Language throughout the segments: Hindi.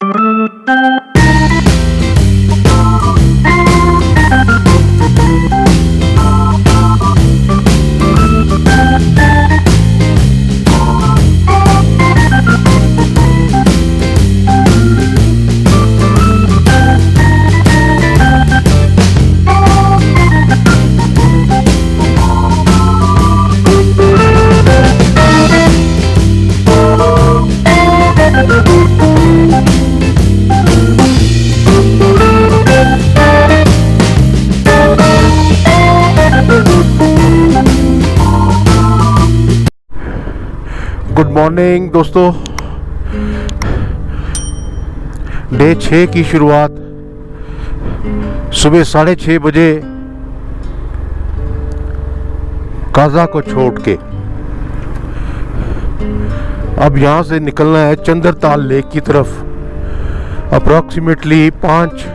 गुड मॉर्निंग दोस्तों। डे 6 की शुरुआत सुबह 6:30 बजे काजा को छोड़ के अब यहाँ से निकलना है चंद्रताल लेक की तरफ। अप्रॉक्सीमेटली 5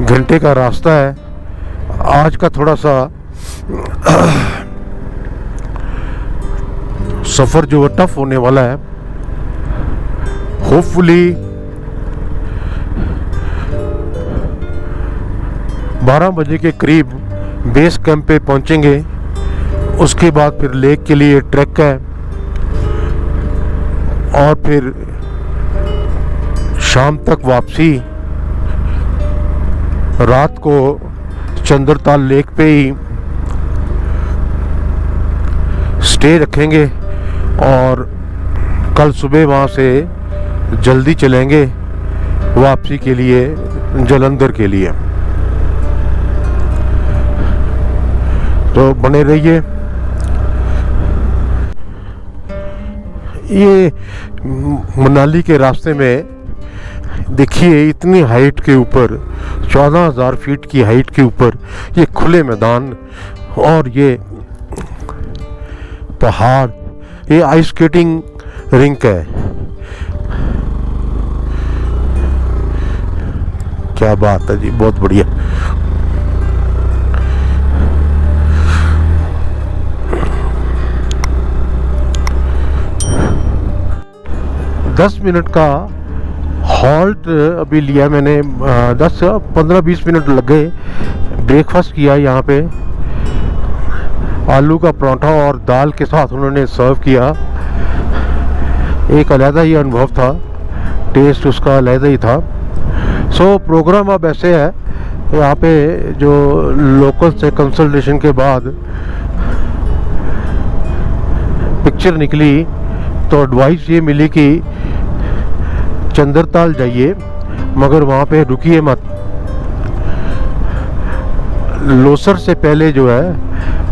घंटे का रास्ता है। आज का थोड़ा सा सफ़र जो है टफ होने वाला है। होपफुली 12 बजे के करीब बेस कैंप पे पहुंचेंगे। उसके बाद फिर लेक के लिए ट्रैक है और फिर शाम तक वापसी। रात को चंद्रताल लेक पे ही स्टे रखेंगे और कल सुबह वहाँ से जल्दी चलेंगे वापसी के लिए जालंधर के लिए। तो बने रहिए। ये मनाली के रास्ते में देखिए इतनी हाइट के ऊपर 14,000 फीट की हाइट के ऊपर ये खुले मैदान और ये पहाड़, ये आइस स्केटिंग रिंक है। क्या बात है जी, बहुत बढ़िया। दस मिनट का हॉल्ट अभी लिया मैंने। 10-15-20 मिनट लग गए। ब्रेकफास्ट किया यहाँ पे। आलू का पराठा और दाल के साथ उन्होंने सर्व किया। एक अलग ही अनुभव था, टेस्ट उसका अलग ही था। सो प्रोग्राम अब ऐसे है, यहाँ पे जो लोकल से कंसल्टेशन के बाद पिक्चर निकली तो एडवाइस ये मिली कि चंद्रताल जाइए मगर वहाँ पे रुकिए मत। लोसर से पहले जो है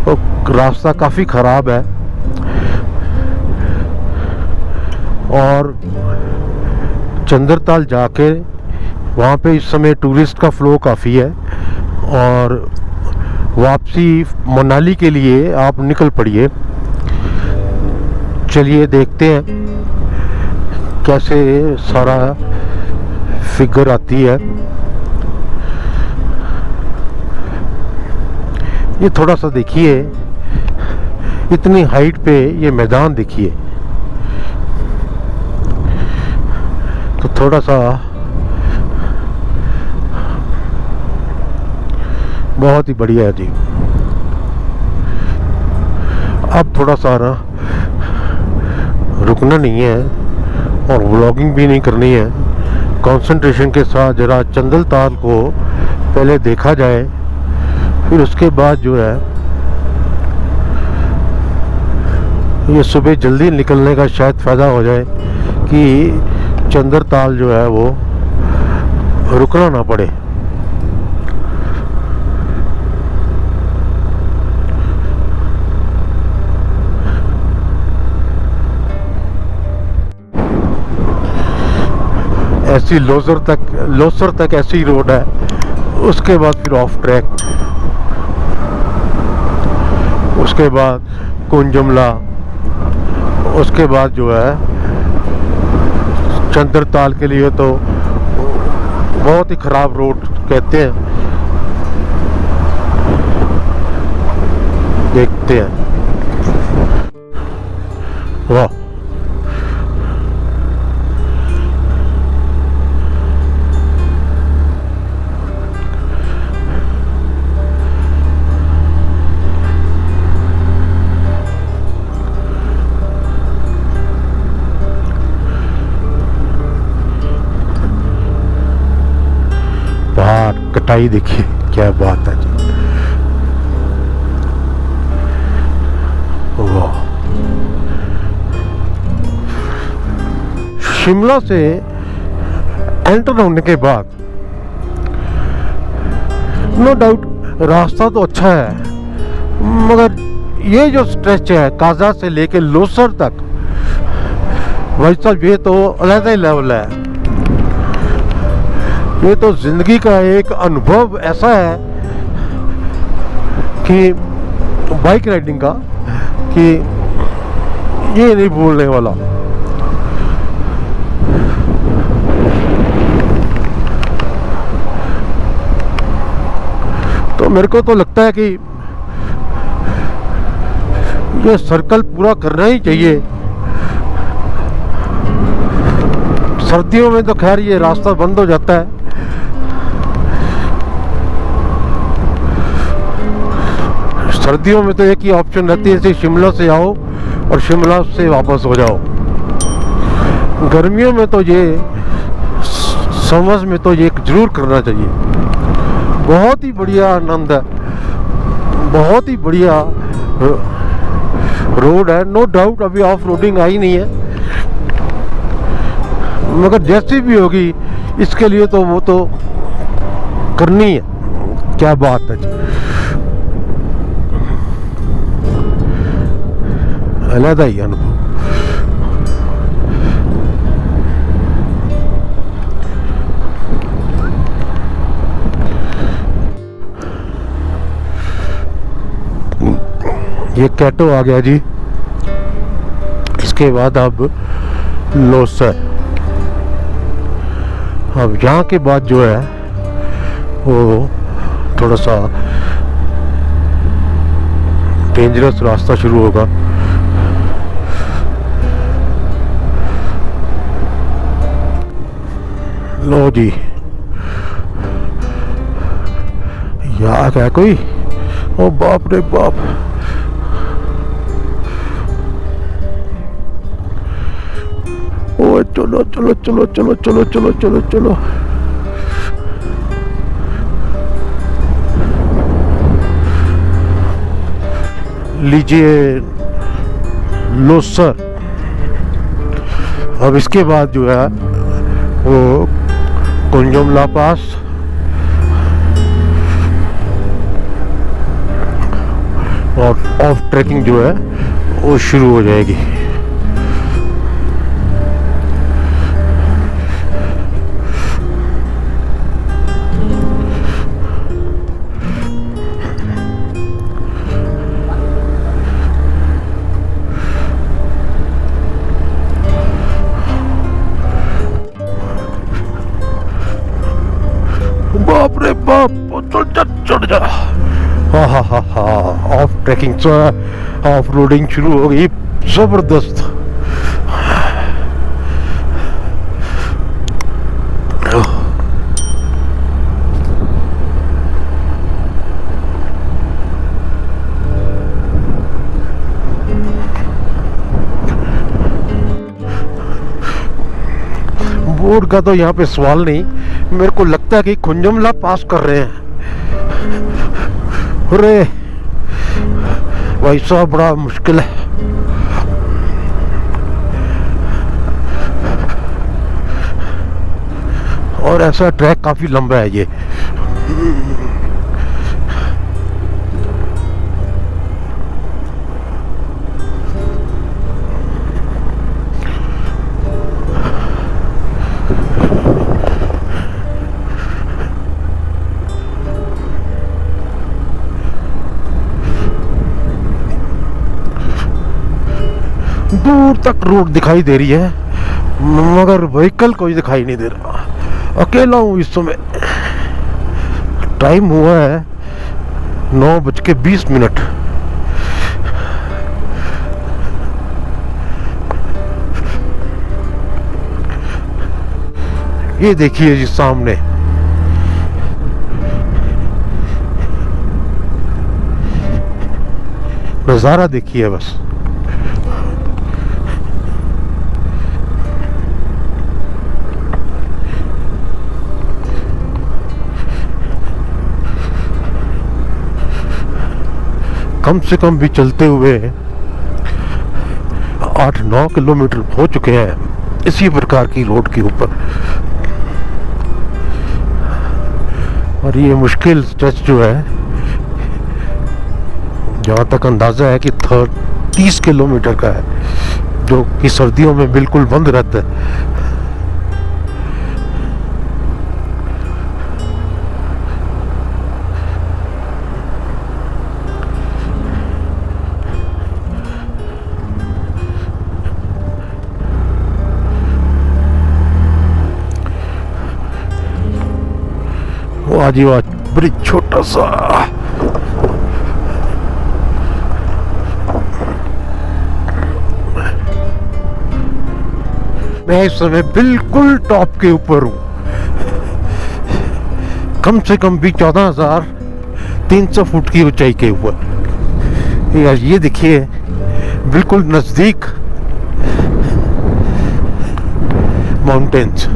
वो रास्ता काफ़ी ख़राब है और चंद्रताल जाके वहाँ पे इस समय टूरिस्ट का फ्लो काफ़ी है और वापसी मनाली के लिए आप निकल पड़िए। चलिए देखते हैं कैसे सारा फिगर आती है। ये थोड़ा सा देखिए, इतनी हाइट पे ये मैदान देखिए, तो थोड़ा सा बहुत ही बढ़िया है जी। अब थोड़ा सा ना रुकना नहीं है और व्लॉगिंग भी नहीं करनी है। कंसंट्रेशन के साथ जरा चंद्रताल को पहले देखा जाए, फिर उसके बाद जो है ये सुबह जल्दी निकलने का शायद फ़ायदा हो जाए कि चंद्रताल जो है वो रुकना ना पड़े। ऐसी लोसर तक ऐसी रोड है। उसके बाद फिर ऑफ ट्रैक, उसके बाद कुंजमला, उसके बाद जो है चंद्रताल के लिए तो बहुत ही ख़राब रोड कहते हैं। देखते हैं। वाह, कटाई देखिए, क्या बात है जी। वाह। शिमला से एंटर होने के बाद नो डाउट रास्ता तो अच्छा है, मगर ये जो स्ट्रेच है काजा से लेके लोसर तक, भाई साहब ये तो अलग ही लेवल है। ये तो जिंदगी का एक अनुभव ऐसा है कि बाइक राइडिंग का, कि ये नहीं भूलने वाला। तो मेरे को तो लगता है कि ये सर्कल पूरा करना ही चाहिए। सर्दियों में तो खैर ये रास्ता बंद हो जाता है, सर्दियों में तो एक ही ऑप्शन रहती है, शिमला से आओ और शिमला से वापस हो जाओ। गर्मियों में तो ये समझ में तो ये जरूर करना चाहिए। बहुत ही बढ़िया आनंद है, बहुत ही बढ़िया रोड है, नो डाउट। अभी ऑफ रोडिंग आई नहीं है, मगर जैसी भी होगी इसके लिए तो वो तो करनी है। क्या बात है जी, अलग ही अनुभव। ये कैटो आ गया जी। इसके बाद अब लोसर। अब यहाँ के बाद जो है वो थोड़ा सा डेंजरस रास्ता शुरू होगा। लो जी, याद है कोई? ओ बाप रे बाप। ओ चलो चलो चलो चलो चलो चलो चलो चलो। लीजिए लोसर। अब इसके बाद जो है वो कुंजमला पास और ऑफ ट्रैकिंग जो है वो शुरू हो जाएगी। बाप रे बाप, चढ़ जा। हाँ हाँ हाँ हाँ, ऑफ ट्रैकिंग ऑफ रोडिंग शुरू हो गई, जबरदस्त। बोर्ड का तो यहाँ पे सवाल नहीं, मेरे को लगता है कि कुंजमला पास कर रहे हैं। अरे भाई साहब बड़ा मुश्किल है। और ऐसा ट्रैक काफी लंबा है ये। दूर तक रोड दिखाई दे रही है, मगर व्हीकल कोई दिखाई नहीं दे रहा। अकेला हूँ इस समय। टाइम हुआ है 9:20। ये देखिए जी सामने, नज़ारा देखिए बस। कम से कम भी चलते हुए 8-9 किलोमीटर हो चुके हैं इसी प्रकार की रोड के ऊपर। और ये मुश्किल स्ट्रेच जो है, जहाँ तक अंदाज़ा है कि 30 किलोमीटर का है, जो कि सर्दियों में बिल्कुल बंद रहता है। वाह जी वाह, ब्रिज छोटा सा। मैं इस समय बिल्कुल टॉप के ऊपर हूँ, कम से कम भी 14,300 फुट की ऊंचाई के ऊपर। यार ये देखिए, बिल्कुल नजदीक माउंटेन्स,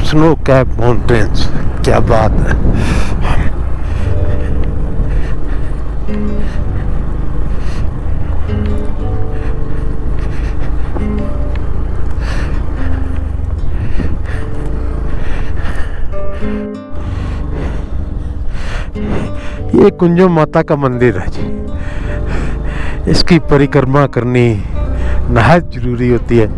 स्नो कैप माउंटेन्स, क्या बात है। ये कुंजम माता का मंदिर है जी, इसकी परिक्रमा करनी नहायत जरूरी होती है।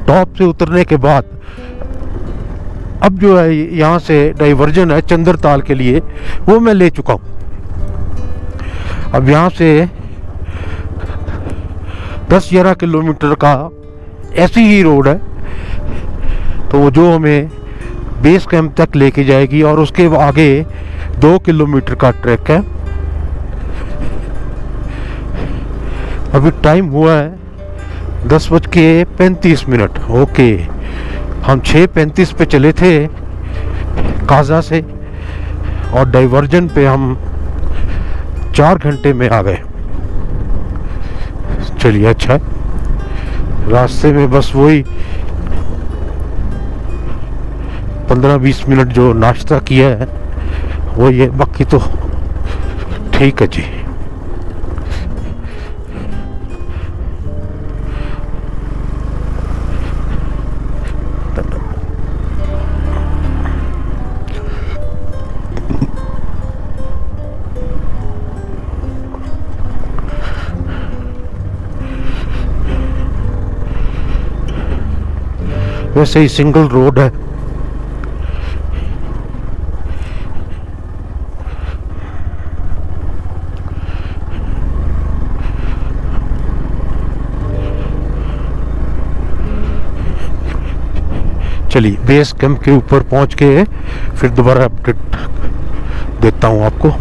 टॉप से उतरने के बाद अब जो है यहाँ से डाइवर्जन है चंद्रताल के लिए, वो मैं ले चुका हूँ। अब यहाँ से 10-11 किलोमीटर का ऐसी ही रोड है, तो वो जो हमें बेस कैंप तक लेके जाएगी, और उसके आगे 2 किलोमीटर का ट्रैक है। अभी टाइम हुआ है 10:35। ओके, हम 6:35 पे चले थे काजा से, और डाइवर्जन पे हम 4 घंटे में आ गए। चलिए अच्छा है, रास्ते में बस वही 15-20 मिनट जो नाश्ता किया है वो ये, बाकी तो ठीक है जी। वैसे ही सिंगल रोड है। चलिए बेस कैंप के ऊपर पहुंच के फिर दोबारा अपडेट देता हूं आपको।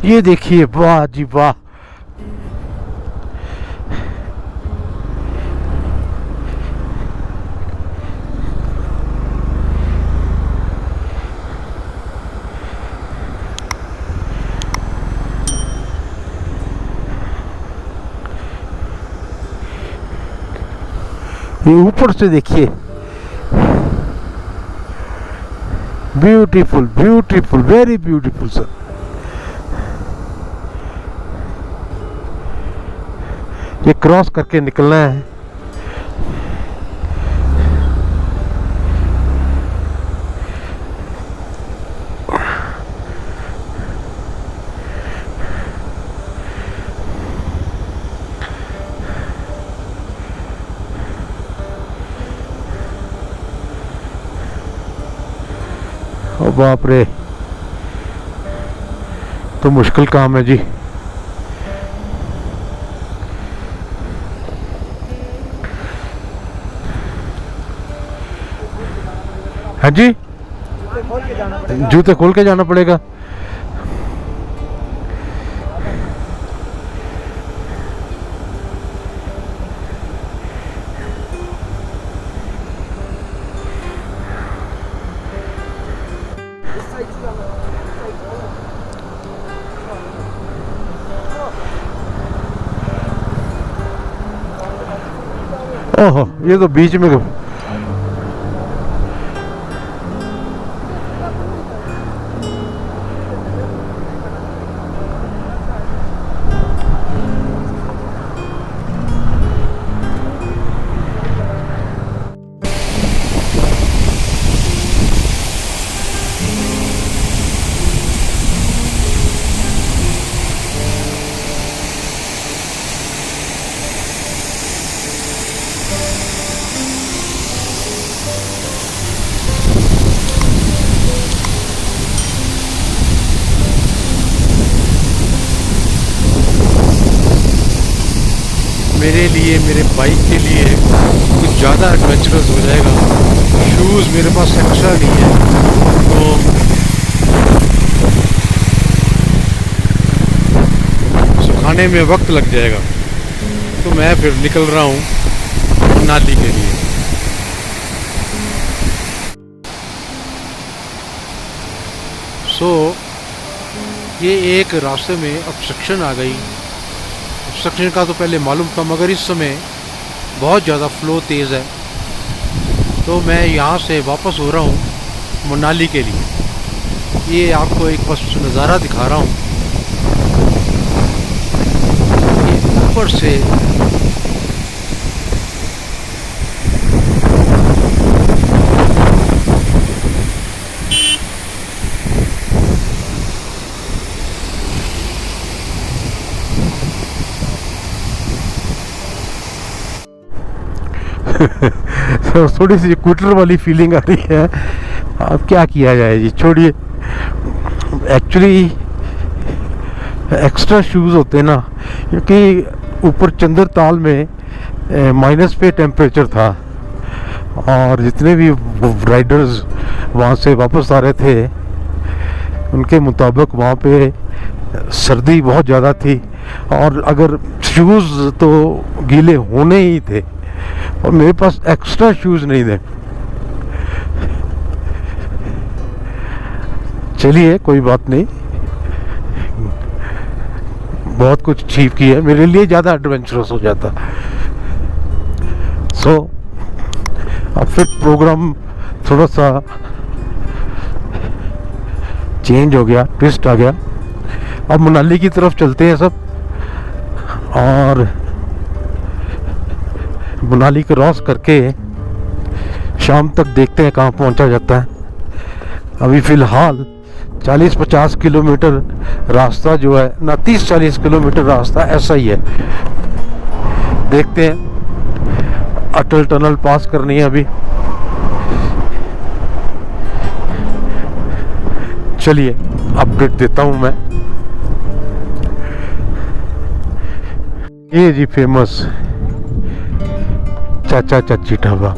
ये देखिए, वाह जी वाह, ये ऊपर से देखिए, beautiful beautiful, very beautiful sir. ये क्रॉस करके निकलना है। बाप रे, तो मुश्किल काम है जी। हाँ जी, जूते खोल के जाना पड़ेगा। ओहो, ये तो बीच में मेरे लिए, मेरे बाइक के लिए कुछ ज़्यादा एडवेंचरस हो जाएगा। शूज़ मेरे पास एक्स्ट्रा नहीं है, तो सुखाने में वक्त लग जाएगा। तो मैं फिर निकल रहा हूँ मनाली के लिए। ये एक रास्ते में ऑब्स्ट्रक्शन आ गई। ऑब्स्ट्रक्शन का तो पहले मालूम था, मगर इस समय बहुत ज़्यादा फ्लो तेज़ है, तो मैं यहाँ से वापस हो रहा हूँ मनाली के लिए। ये आपको एक बस नज़ारा दिखा रहा हूँ, ये ऊपर से तो थोड़ी सी स्कूटर वाली फीलिंग आ रही है। अब क्या किया जाए जी, छोड़िए। एक्चुअली एक्स्ट्रा शूज़ होते हैं ना, क्योंकि ऊपर चंद्रताल में माइनस पे टेम्परेचर था, और जितने भी राइडर्स वहाँ से वापस आ रहे थे उनके मुताबिक वहाँ पे सर्दी बहुत ज़्यादा थी, और अगर शूज़ तो गीले होने ही थे, और मेरे पास एक्स्ट्रा शूज़ नहीं थे। चलिए कोई बात नहीं, बहुत कुछ अचीव किया है, मेरे लिए ज़्यादा एडवेंचरस हो जाता। अब फिर प्रोग्राम थोड़ा सा चेंज हो गया, ट्विस्ट आ गया। अब मनाली की तरफ चलते हैं सब, और मनाली क्रॉस करके शाम तक देखते हैं कहाँ पहुँचा जाता है। अभी फ़िलहाल 40-50 किलोमीटर रास्ता जो है ना, 30-40 किलोमीटर रास्ता ऐसा ही है। देखते हैं, अटल टनल पास करनी है अभी। चलिए अपडेट देता हूँ मैं। ये जी फेमस चाचा चाची ढाबा।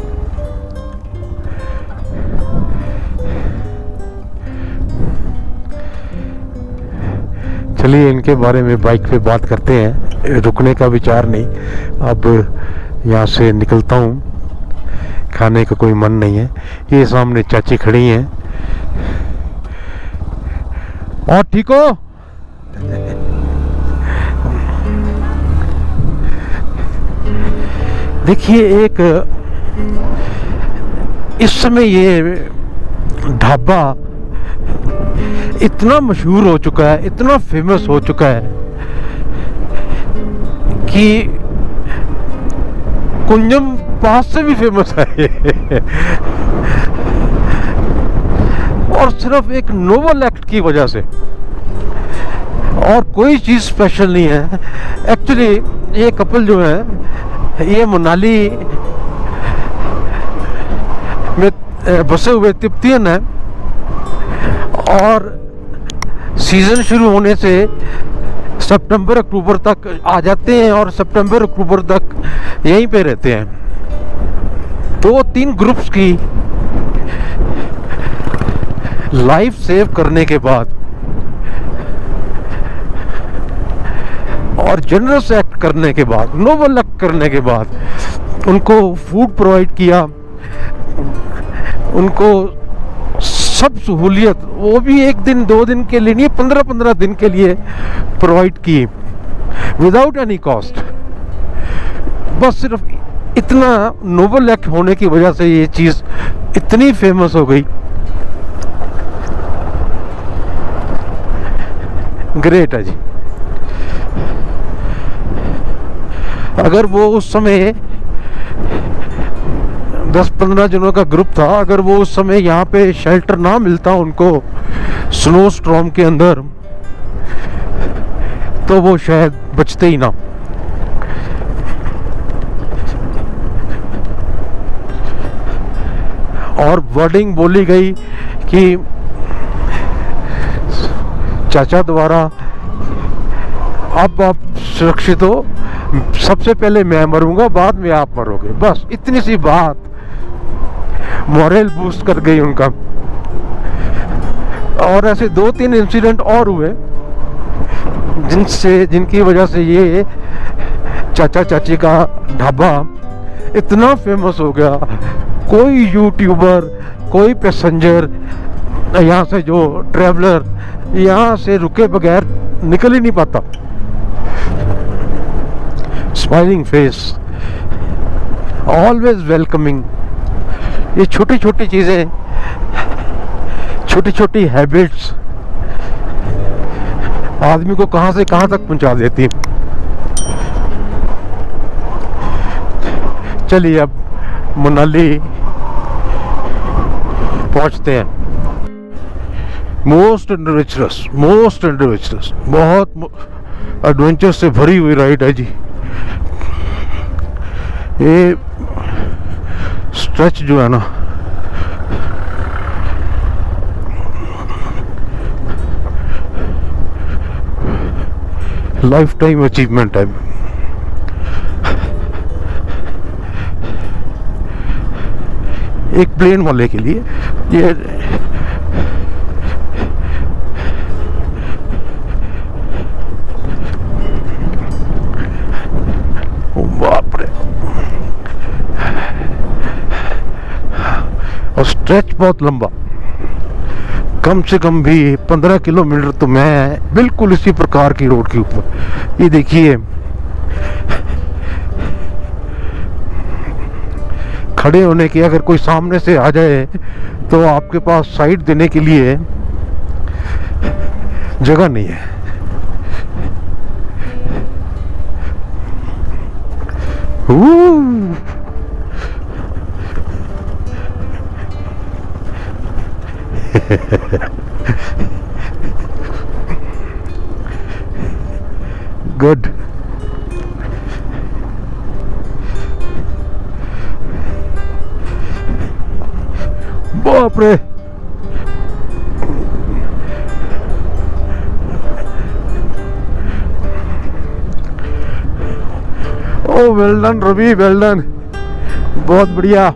चलिए इनके बारे में बाइक पे बात करते हैं। रुकने का विचार नहीं, अब यहाँ से निकलता हूँ, खाने का कोई मन नहीं है। ये सामने चाची खड़ी हैं। और ठीक हो? देखिए, एक इस समय ये ढाबा इतना मशहूर हो चुका है, इतना फेमस हो चुका है कि कुंजम पास से भी फेमस है ये। और सिर्फ एक नोबल एक्ट की वजह से, और कोई चीज़ स्पेशल नहीं है। एक्चुअली ये कपल जो है, ये मनाली में बसे हुए तिब्बतियन है, और सीज़न शुरू होने से सितंबर अक्टूबर तक आ जाते हैं और सितंबर अक्टूबर तक यहीं पे रहते हैं। 2-3 ग्रुप्स की लाइफ सेव करने के बाद और जनरस एक्ट करने के बाद, नोबल एक्ट करने के बाद उनको फूड प्रोवाइड किया, उनको सब सहूलियत, वो भी 1 दिन 2 दिन के लिए नहीं, 15-15 दिन के लिए प्रोवाइड की विदाउट एनी कॉस्ट। बस सिर्फ इतना नोबल एक्ट होने की वजह से ये चीज़ इतनी फेमस हो गई। ग्रेट है जी। अगर वो उस समय 10-15 जनों का ग्रुप था, अगर वो उस समय यहाँ पे शेल्टर ना मिलता उनको स्नो स्टॉर्म के अंदर, तो वो शायद बचते ही ना। और वर्डिंग बोली गई कि चाचा द्वारा अब आप सुरक्षित हो, सबसे पहले मैं मरूंगा, बाद में आप मरोगे। बस इतनी सी बात मोरल बूस्ट कर गई उनका। और ऐसे 2-3 इंसिडेंट और हुए जिनकी वजह से ये चाचा चाची का ढाबा इतना फेमस हो गया। कोई यूट्यूबर, कोई पैसेंजर यहाँ से, जो ट्रैवलर यहाँ से रुके बगैर निकल ही नहीं पाता। Smiling face, always welcoming. ये छोटी छोटी चीज़ें, छोटी छोटी हैबिट्स आदमी को कहाँ से कहाँ तक पहुँचा देती। चलिए अब मनाली पहुँचते हैं। मोस्ट एडवेंचरस, बहुत एडवेंचर से भरी हुई राइड है जी। ये स्ट्रेच जो है ना, लाइफ टाइम अचीवमेंट है। एक प्लेन वाले के लिए ये बाप रे। और स्ट्रेच बहुत लंबा, कम से कम भी 15 किलोमीटर तो मैं बिल्कुल इसी प्रकार की रोड के ऊपर। ये देखिए, खड़े होने की, अगर कोई सामने से आ जाए तो आपके पास साइड देने के लिए जगह नहीं है। गुड। बाप रे, oh well done Ravi, well done, बहुत बढ़िया।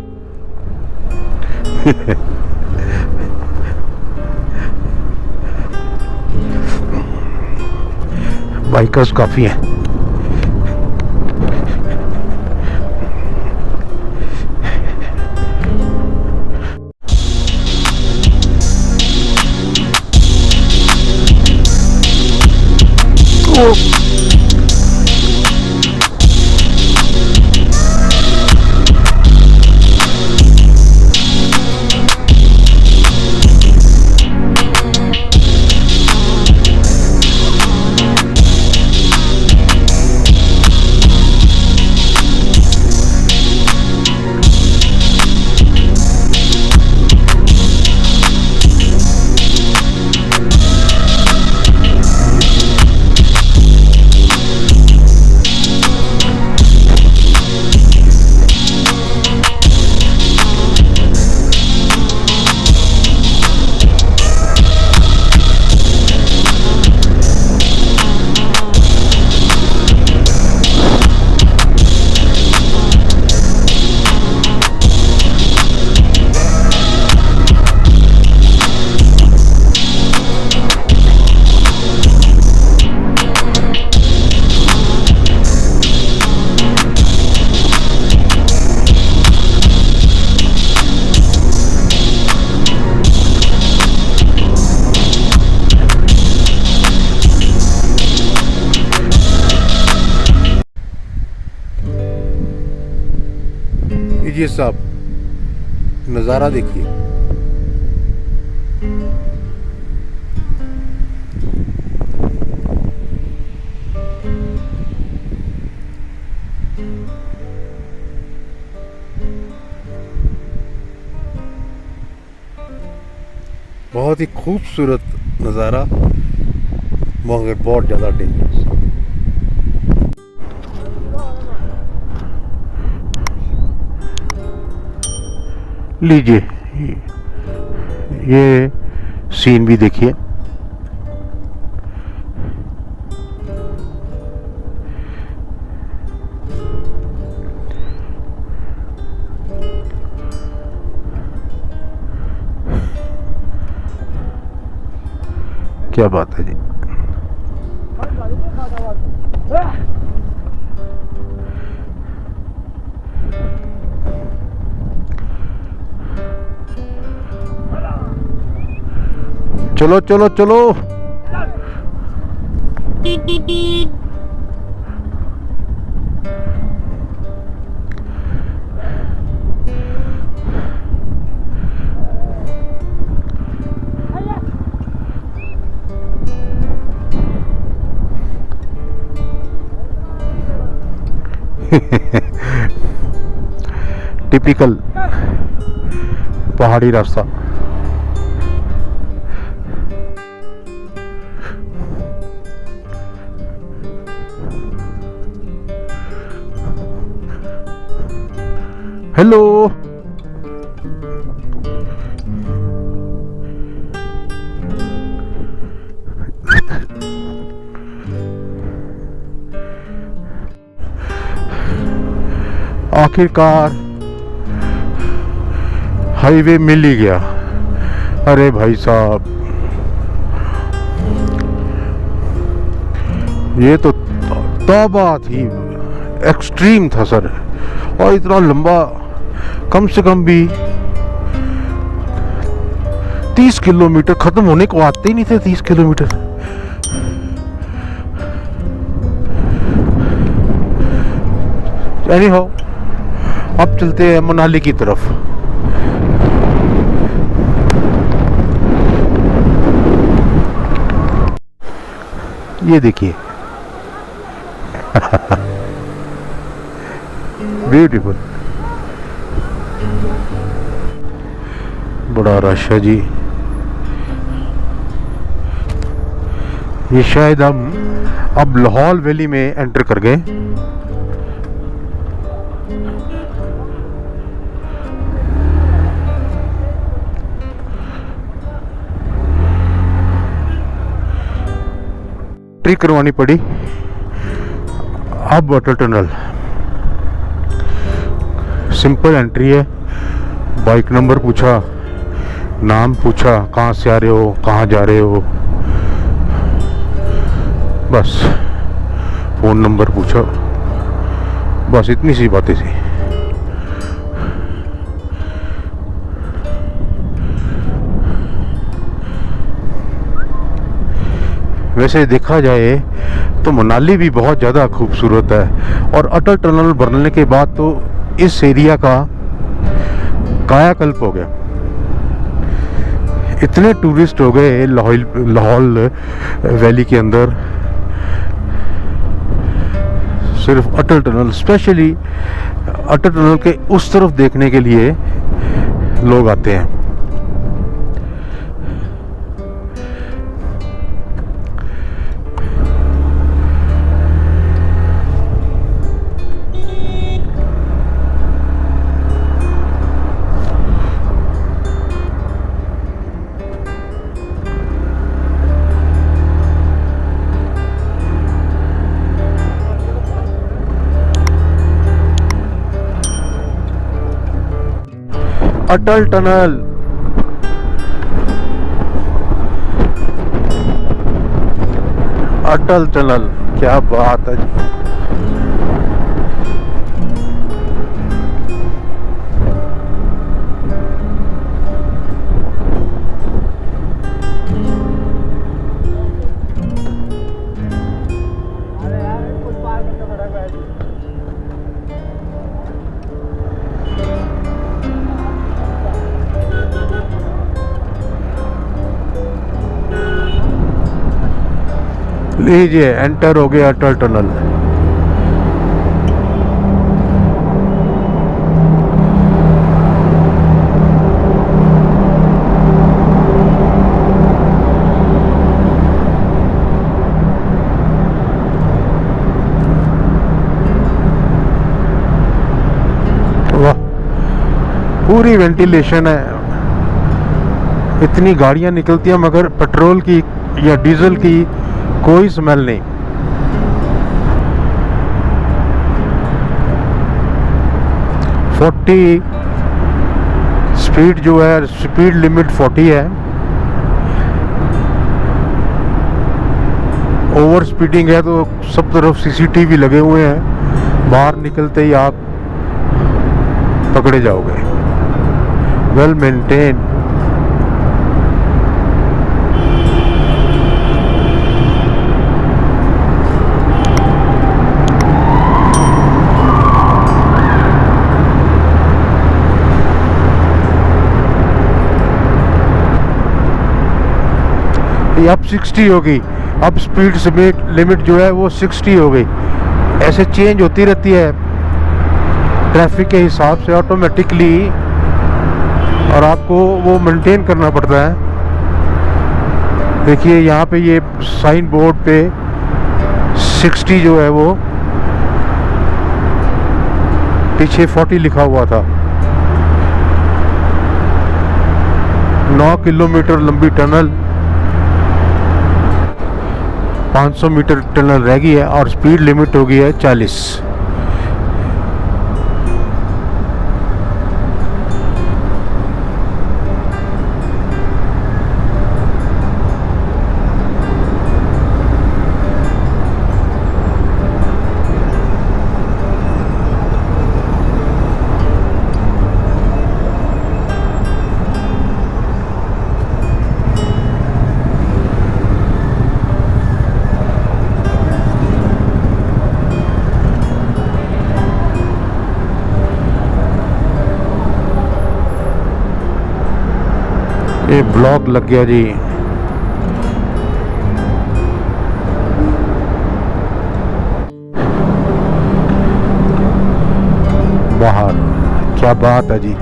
बाइकर्स काफी हैं। लीजिए साहब, नज़ारा देखिए। बहुत ही खूबसूरत नज़ारा, मगर बहुत ज़्यादा डेंजरस। लीजिए ये सीन भी देखिए। क्या बात है जी। चलो चलो चलो। टिपिकल पहाड़ी रास्ता। हेलो, आखिरकार हाईवे मिल ही गया। अरे भाई साहब, ये तो तौबा थी, एक्सट्रीम था सर। और इतना लंबा, कम से कम भी 30 किलोमीटर, खत्म होने को आते ही नहीं थे 30 किलोमीटर। एनीहाउ, अब चलते हैं मनाली की तरफ। ये देखिए, ब्यूटीफुल, बड़ा रश है जी। ये शायद हम अब लाहौल वैली में एंटर कर गए। एंट्री करवानी पड़ी। अब अटल टनल सिंपल एंट्री है। बाइक नंबर पूछा, नाम पूछा, कहाँ से आ रहे हो, कहाँ जा रहे हो, बस फ़ोन नंबर पूछा, बस इतनी सी बातें थी। वैसे देखा जाए तो मनाली भी बहुत ज़्यादा खूबसूरत है, और अटल टनल बनने के बाद तो इस एरिया का कायाकल्प हो गया। इतने टूरिस्ट हो गए लाहौल वैली के अंदर, सिर्फ अटल टनल, स्पेशली अटल टनल के उस तरफ देखने के लिए लोग आते हैं। अटल टनल, अटल टनल, क्या बात है जी। लीजिए एंटर हो गया अटल टनल। वाह, पूरी वेंटिलेशन है। इतनी गाड़ियां निकलती हैं मगर पेट्रोल की या डीजल की कोई स्मेल नहीं। स्पीड जो है, स्पीड लिमिट 40 है। ओवर स्पीडिंग है तो सब तरफ सीसीटीवी लगे हुए हैं, बाहर निकलते ही आप पकड़े जाओगे। Well maintain. अब 60 होगी, अब स्पीड लिमिट जो है वो 60 हो गई। ऐसे चेंज होती रहती है ट्रैफिक के हिसाब से ऑटोमेटिकली, और आपको वो मेंटेन करना पड़ता है। देखिए यहाँ पे ये साइन बोर्ड पे 60 जो है वो, पीछे 40 लिखा हुआ था। 9 किलोमीटर लंबी टनल, 500 मीटर टनल रह गई है और स्पीड लिमिट हो गई है 40। ये ब्लॉक लग गया जी। बाहर क्या बात है जी,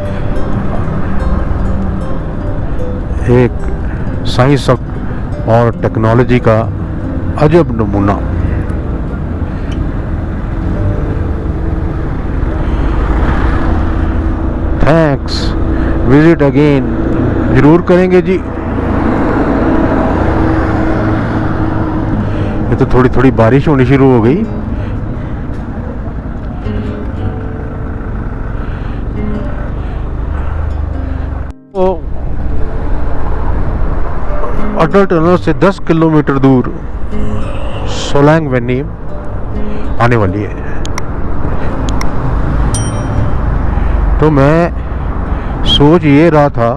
एक साइंस और टेक्नोलॉजी का अजब नमूना। Thanks, visit again. जरूर करेंगे जी। ये तो थोड़ी थोड़ी बारिश होनी शुरू हो गई। तो अटल टनल से 10 किलोमीटर दूर सोलैंग वैली आने वाली है। तो मैं सोच ये रहा था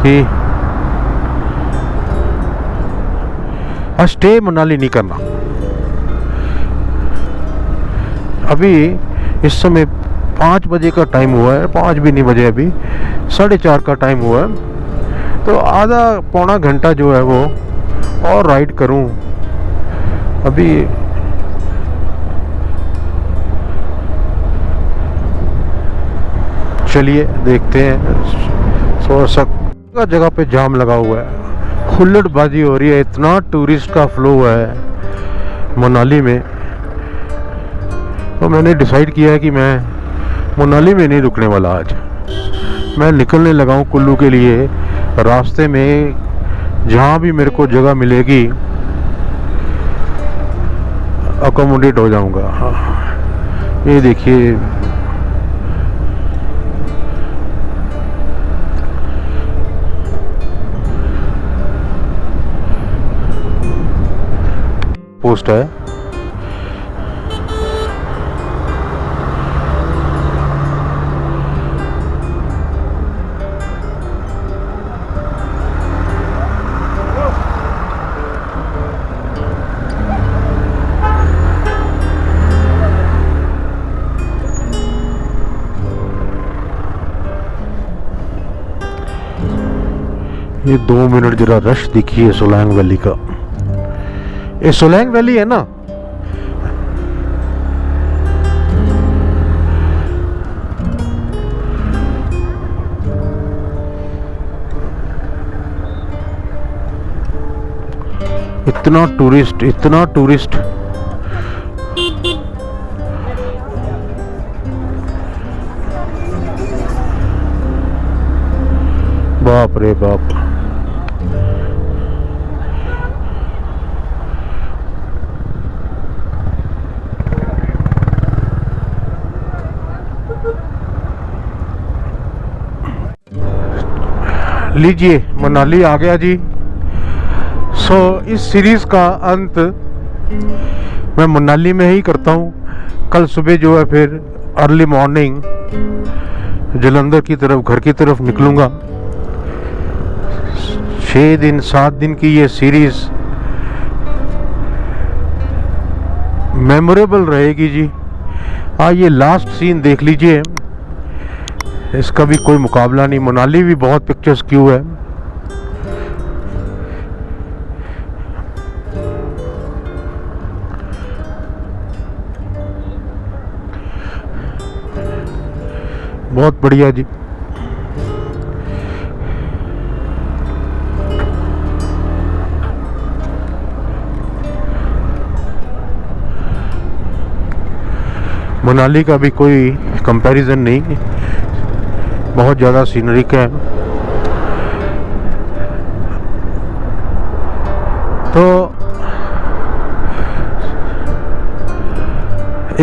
कि स्टे मनाली नहीं करना। अभी इस समय 5 बजे का टाइम हुआ है, 5 भी नहीं बजे, अभी 4:30 का टाइम हुआ है। तो आधा पौना घंटा जो है वो और राइड करूं। अभी चलिए देखते हैं। थोड़ा सा जगह पे जाम लगा हुआ है, हुल्लड़बाजी हो रही है, इतना टूरिस्ट का फ्लो है मनाली में। तो मैंने डिसाइड किया है कि मैं मनाली में नहीं रुकने वाला आज। मैं निकलने लगा हूँ कुल्लू के लिए। रास्ते में जहाँ भी मेरे को जगह मिलेगी अकोमोडेट हो जाऊँगा। ये देखिए पोस्ट है। ये 2 मिनट जरा रश दिखिए सोलैंग वैली का। ये सोलैंग वैली है ना, इतना टूरिस्ट, इतना टूरिस्ट। बाप रे बाप। लीजिए मनाली आ गया जी। सो इस सीरीज़ का अंत मैं मनाली में ही करता हूँ। कल सुबह जो है फिर अर्ली मॉर्निंग जलंधर की तरफ, घर की तरफ निकलूँगा। 6 दिन 7 दिन की ये सीरीज़ मेमोरेबल रहेगी जी। ये लास्ट सीन देख लीजिए, इसका भी कोई मुकाबला नहीं। मनाली भी बहुत पिक्चर्स क्यों है। बहुत बढ़िया जी। मनाली का भी कोई कंपैरिजन नहीं, बहुत ज़्यादा सीनरिक है। तो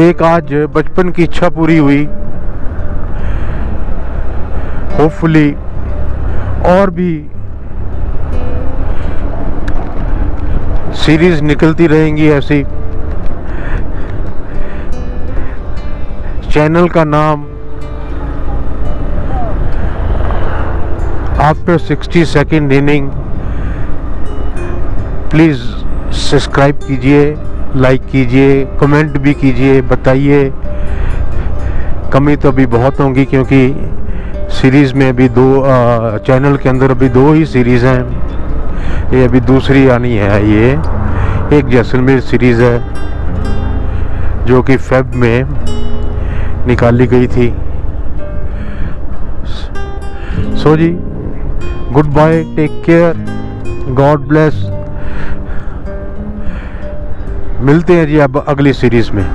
एक आज बचपन की इच्छा पूरी हुई। होपफुली और भी सीरीज निकलती रहेंगी ऐसी। चैनल का नाम after 60 second inning. Please subscribe कीजिए, लाइक कीजिए, कमेंट भी कीजिए, बताइए। कमी तो अभी बहुत होंगी क्योंकि सीरीज़ में अभी चैनल के अंदर अभी 2 ही सीरीज़ हैं। ये अभी दूसरी आनी है। ये एक जैसलमेर सीरीज़ है जो कि फेब में निकाली गई थी। सो जी, good bye, take care, God bless. मिलते हैं जी अब अगली सीरीज़ में।